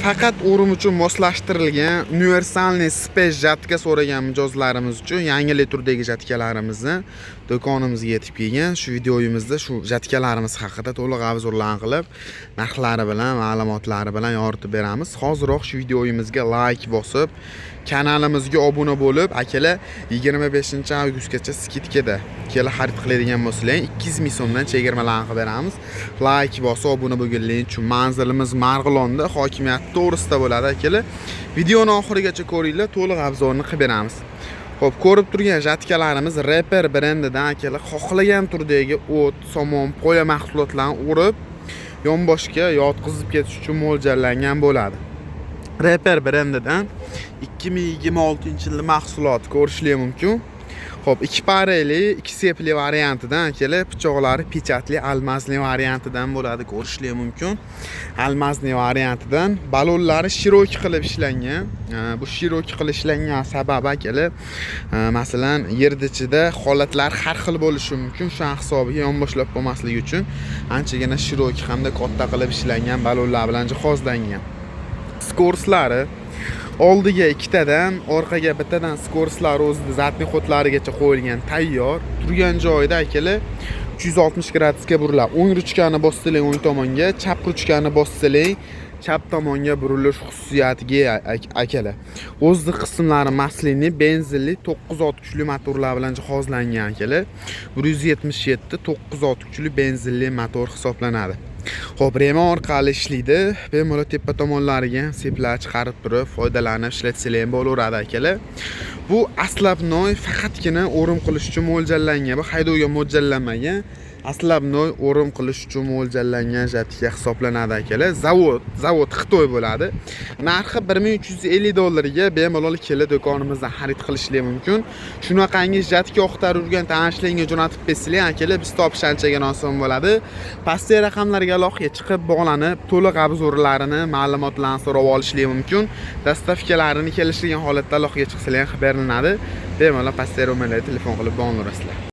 Faqat o'rim uchun moslashtirilgan universalniy space jatka so'ragan mijozlarimiz uchun yangi turdagi jatkalarimizni do'konimizga yetib kelgan. Shu videoyimizda shu jatkalarimiz haqida to'liq obzorlar qilib, narxlari bilan, ma'lumotlari bilan yoritib beramiz. Hozirroq shu videoyimizga like bosib, kanalimizga obuna bo'lib, akalar 25-avgustgacha skidkada kelib xarid qiladigan bo'lsanglar 200 ming so'mdan chegirmalarni qilib beramiz. Like bosib, obuna bo'lganligingiz uchun. Manzilimiz Marg'ilonda, hokimiyat to'g'risida bo'ladi akalar. Videoni oxirigacha ko'ringlar, to'liq obzorni qilib beramiz. Xo'p, ko'rib turgan jatkalarimiz Reper brendidan akalar xohlagan turdagi o't, somon, poya mahsulotlarni urib, yonboshga yotqizib ketish uchun mo'ljallangan bo'ladi. Reper brendidan 2026-yilning mahsuloti ko'rishingiz mumkin. Xo'p, 2 pareli, 2 sepli variantidan akalar, pichoqlari pechatli almazli variantidan bo'ladi, ko'rishingiz mumkin. Almazli variantidan balonlari shiroki qilib ishlangan. Bu shiroki qilib ishlangan sababi akalar, masalan, yer ichida holatlar har xil bo'lishi mumkin. Shu hisobiga yonboshlab bo'lmasligi uchun anchagina shiroki hamda katta qilib ishlangan balonlar bilan jihozlangan. Skorslari oldiga 2 tadan, orqaga bittadan skorslar o'zida zatni xotlarigacha qo'yilgan tayyor. Turgan joyida akalar 360 gradusga buriladi. O'ng ruchkani bossangiz o'ng tomonga, chap ruchkani bossangiz chap tomonga burilish xususiyatiga akalar. O'zida qismlari maslini, benzinli 9 ot kuchli motorlar bilan jihozlangan akalar. 177 9 ot kuchli benzinli motor hisoblanadi. Xo'p, rema orqali ishlaydi. Bemalol tepa tomonlariga seplar chiqarib turib, foydalanib ishlatsangiz bo'laveradi akalar. Bu aslabnoy faqatgina o'rim qilish uchun mo'ljallangan. Bu haydovga mo'ljallanmagan. Aslabnoy o'rim qilish uchun mo'ljallangan jatka hisoblanadi akalar. Zavod Xitoy bo'ladi. Narxi $1350 ga bemalol kelib do'konimizdan xarid qilishingiz mumkin. Shunaqangi jatka oqtarib yurgan tanishlarga jo'natib bersanglar akalar, biz topish anchagan oson bo'ladi. Pastdagi raqamlarga aloqaga chiqib bog'lanib, to'liq obzorlarini, ma'lumotlarni so'rab olishingiz mumkin. Dastavkalarini kelishgan holatda aloqaga chiqsalar ham xabar beriladi. Bemalol pastdagi ro'mollarga telefon qilib bog'lanasizlar.